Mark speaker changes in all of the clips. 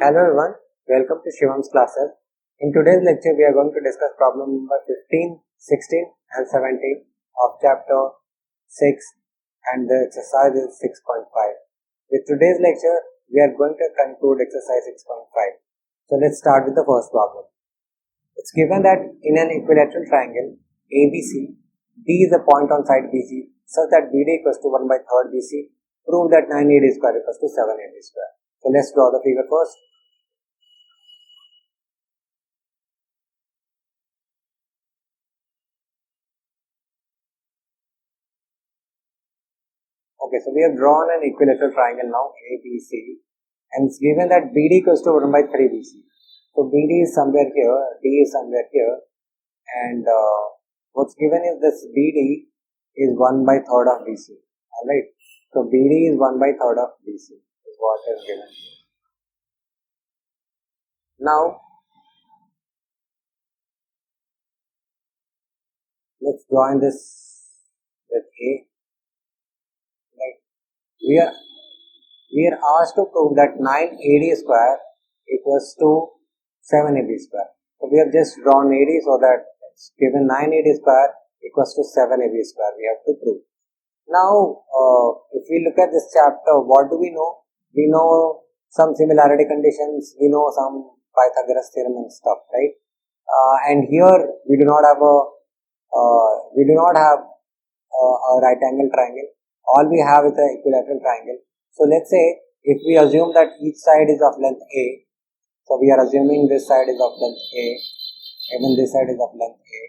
Speaker 1: Hello everyone, welcome to Shiwam's classes. In today's lecture, we are going to discuss problem number 15, 16 and 17 of chapter 6 and the exercise is 6.5. With today's lecture, we are going to conclude exercise 6.5. So let's start with the first problem. It's given that in an equilateral triangle ABC, D is a point on side BC such that BD equals to 1 by 3rd BC. Prove that 9AD square equals to 7AD square. So let's draw the figure first. Okay, so we have drawn an equilateral triangle now, ABC, and it's given that BD equals to 1 by 3 BC. So BD is somewhere here, D is somewhere here, and what's given is this BD is 1 by 3rd of BC. Alright, so BD is 1 by 3rd of BC is what is given. Now, let's join this with A. We are asked to prove that 9AD square equals to 7AB square. So we have just drawn AD so that it's given 9AD square equals to 7AB square. We have to prove. Now, if we look at this chapter, what do we know? We know some similarity conditions. We know some Pythagoras Theorem and stuff, right? And here we do not have a right angle triangle. All we have is an equilateral triangle. So let's say if we assume that each side is of length A, so we are assuming this side is of length A, even this side is of length A,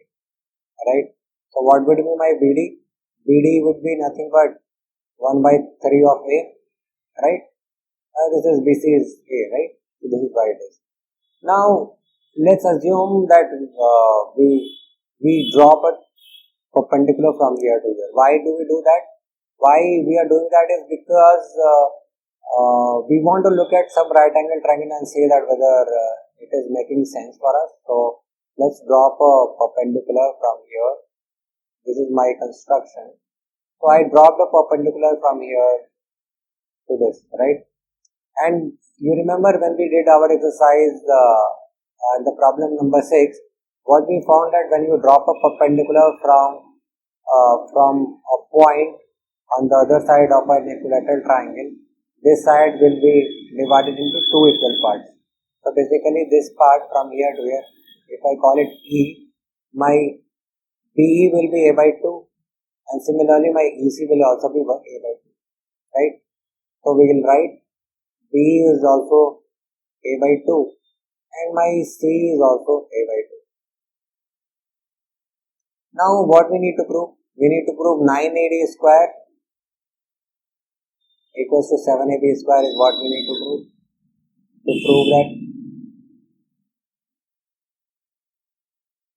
Speaker 1: right? So what would be my BD? BD would be nothing but 1 by 3 of A, right? This is BC is A, right? So this is why it is. Now let's assume that we drop a perpendicular from here to here. Why do we do that? Why we are doing that is because we want to look at some right angle triangle and say that whether it is making sense for us. So let's drop a perpendicular from here. This is my construction. So I dropped a perpendicular from here to this, right? And you remember when we did our exercise, the problem number 6, what we found that when you drop a perpendicular from a point on the other side of an equilateral triangle, this side will be divided into two equal parts. So basically this part from here to here, if I call it E, my BE will be A by 2 and similarly my EC will also be A by 2, right? So we will write BE is also A by 2 and my C is also A by 2. Now what we need to prove? We need to prove 9AD square equals to 7AB square is what we need to prove. To prove that.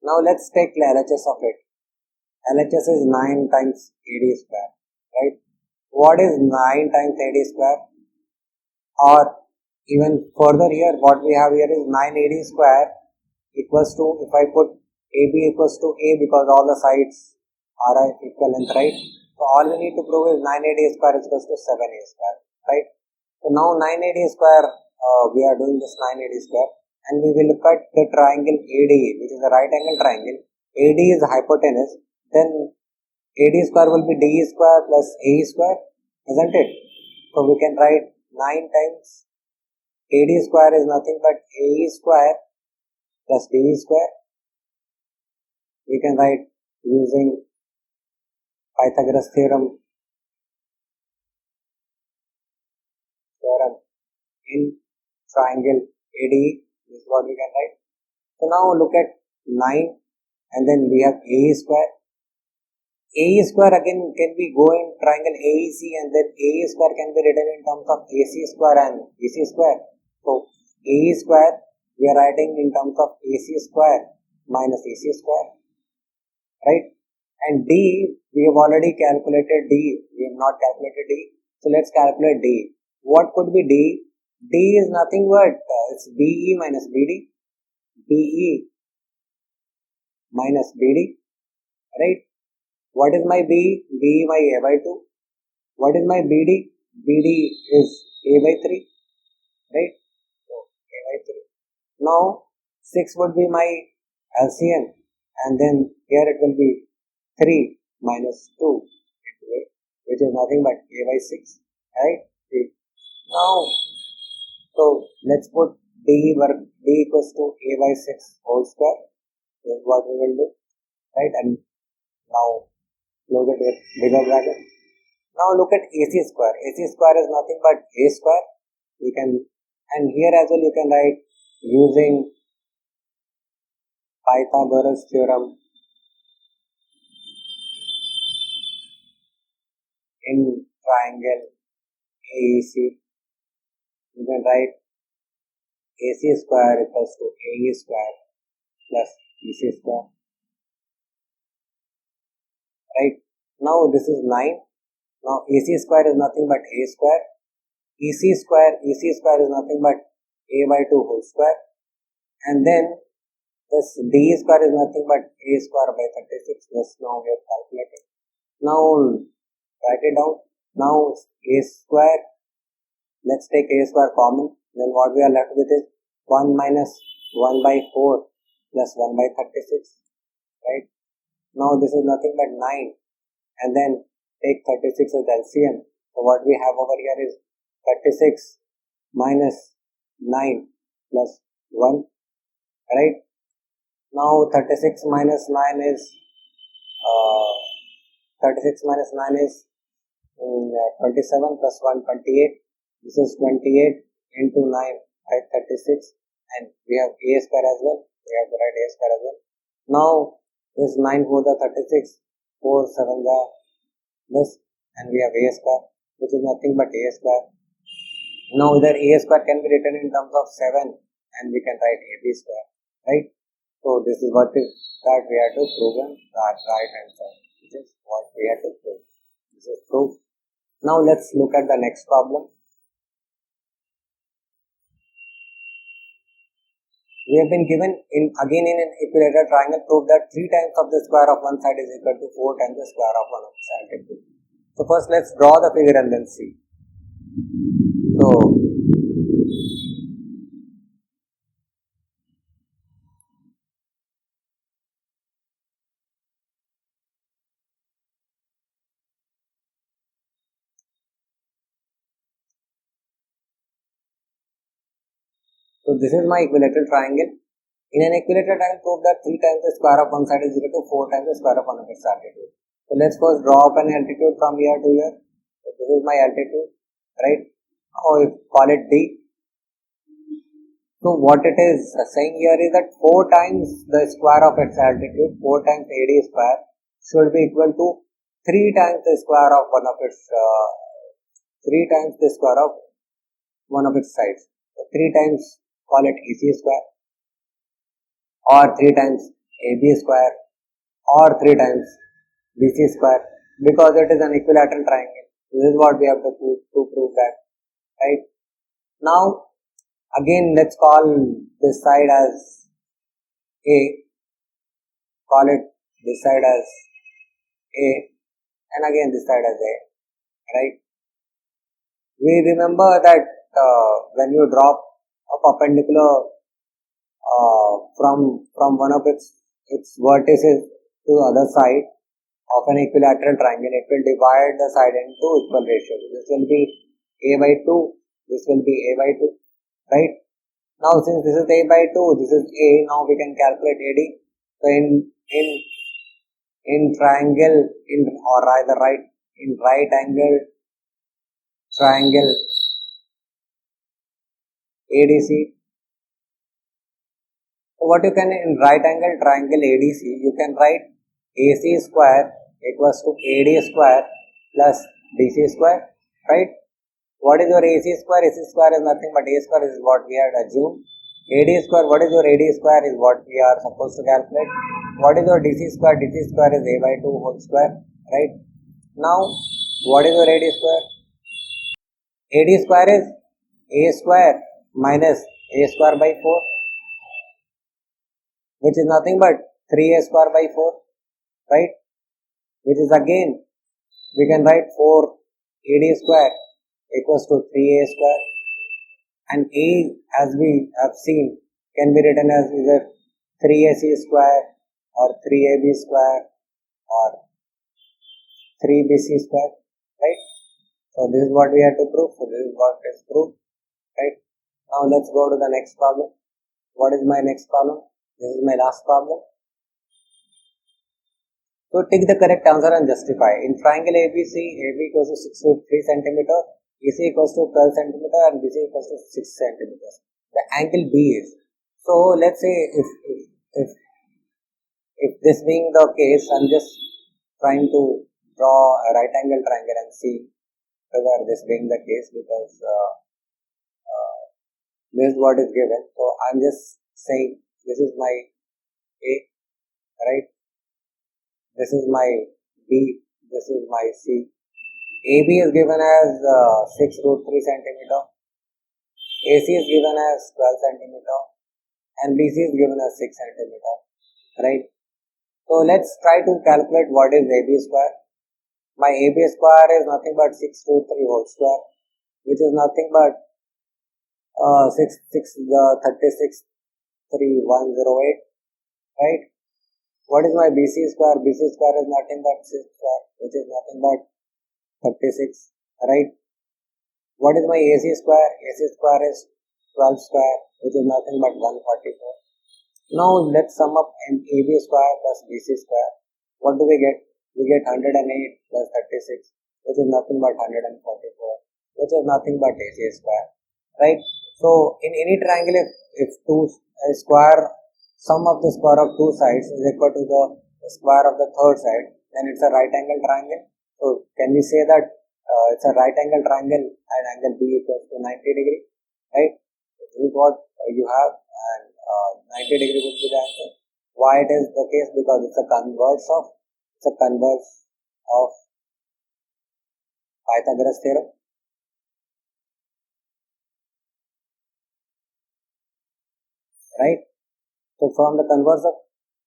Speaker 1: Now let's take LHS of it. LHS is 9 times AD square, right? What is 9 times AD square? Or even further here, what we have here is 9AD square equals to, if I put AB equals to A because all the sides are equal length, right? So all we need to prove is 9AD square is equals to 7A square, right? So now 9AD square, we are doing this 9AD square and we will look at the triangle AD, which is a right angle triangle. AD is hypotenuse, then AD square will be DE square plus AE square, isn't it? So we can write 9 times AD square is nothing but AE square plus DE square. We can write using Pythagoras Theorem in triangle AD is what we can write. So now look at 9 and then we have AE square. AE square again can be go in triangle AEC and then AE square can be written in terms of AC square and BC square. So AE square we are writing in terms of AC square minus AC square, right? And D, we have already calculated D. We have not calculated D. So let's calculate D. What could be D? D is nothing but it's BE minus BD. BE minus BD, right? What is my BE? BE by A by 2. What is my BD? BD is A by 3, right? So Now 6 would be my LCM, and then here it will be 3 minus 2 into it, which is nothing but a by 6, right? Now, so let's put d equals to a by 6 whole square. This is what we will do, right? And now close it with bigger bracket. Now look at AC square. AC square is nothing but a square. You can, and here as well you can write using Pythagoras Theorem in triangle AEC. You can write AC square equals to AE square plus EC square. Right? Now this is 9. Now AC square is nothing but a square. EC square is nothing but a by 2 whole square. And then this d square is nothing but a square by 36. This now we have calculated. Now write it down. Now a square, let's take a square common. Then what we are left with is 1 minus 1 by 4 plus 1 by 36. Right? Now this is nothing but 9. And then take 36 as LCM. So what we have over here is 36 minus 9 plus 1. Right? Now 36 minus 9 is 27 plus 1, 28. This is 28 into 9 by 36, and we have a square as well. We have to write a square as well. Now this 9 4 the 36, 4 7 the this, and we have a square, which is nothing but a square. Now either a square can be written in terms of 7, and we can write ab square, right? So this is what is that we have to prove in that right hand side, which is what we have to prove. This is proof. Now let's look at the next problem. We have been given in an equilateral triangle, prove that 3 times of the square of one side is equal to 4 times the square of one of the side. So first let's draw the figure and then see. So this is my equilateral triangle. In an equilateral triangle, prove that 3 times the square of one side is equal to 4 times the square of one of its altitude. So let's first draw up an altitude from here to here. So this is my altitude, right? Now we call it D. So what it is saying here is that 4 times the square of its altitude, 4 times AD square should be equal to 3 times the square of one of its 3 times the square of one of its sides. So 3 times, call it AC square, or 3 times AB square, or 3 times BC square, because it is an equilateral triangle. This is what we have to prove that, right? Now again let's call this side as A, call it this side as A, and again this side as A, right? We remember that when you drop a perpendicular from one of its vertices to the other side of an equilateral triangle, it will divide the side into equal ratios. This will be a by 2, this will be a by 2, right? Now since this is a by 2, this is a, now we can calculate AD. So in triangle, or rather in right angle triangle ADC, what you can, in right angle triangle ADC, you can write AC square equals to AD square plus DC square, right? What is your AC square? AC square is nothing but A square is what we had assumed. AD square, what is your AD square is what we are supposed to calculate. What is your DC square? DC square is A by 2 whole square, right? Now, what is your AD square? AD square is A square minus A square by 4, which is nothing but 3A square by 4, right? Which is again, we can write 4 AD square equals to 3A square, and A, as we have seen, can be written as either 3ac square or 3ab square or 3bc square, right? So this is what we have to prove. So this is what is proved, right? Now let's go to the next problem. What is my next problem? This is my last problem. So take the correct answer and justify. In triangle ABC, AB equals to 6 to 3 cm, AC equals to 12 cm and BC equals to 6 cm. The angle B is. So let's say if this being the case, I'm just trying to draw a right angle triangle and see whether this being the case, because this is what is given. So I'm just saying this is my A, right? This is my B, this is my C. AB is given as 6 root 3 cm, AC is given as 12 cm and BC is given as 6 cm, right? So let's try to calculate what is AB square. My AB square is nothing but 6 root 3 whole square, which is nothing but 36,3108, right? What is my BC square? BC square is nothing but 6 square, which is nothing but 36, right? What is my AC square? AC square is 12 square, which is nothing but 144. Now let's sum up AB square plus BC square. What do we get? We get 108 plus 36, which is nothing but 144, which is nothing but AC square, right? So in any triangle, if sum of the square of two sides is equal to the square of the third side, then it's a right angle triangle. So can we say that it's a right angle triangle and angle B equals to 90 degree, right? This is what you have, and 90 degree would be the answer. Why it is the case? Because it's a converse of Pythagoras theorem. Right? So from the converse of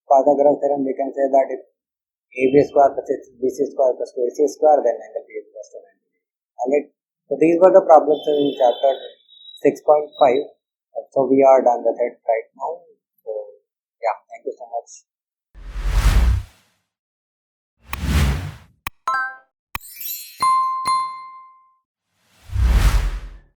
Speaker 1: Pythagoras theorem, we can say that if AB square plus BC square plus AC square, then angle B is equals to 90 degree. Alright. So these were the problems in chapter 6.5. So we are done with it right now.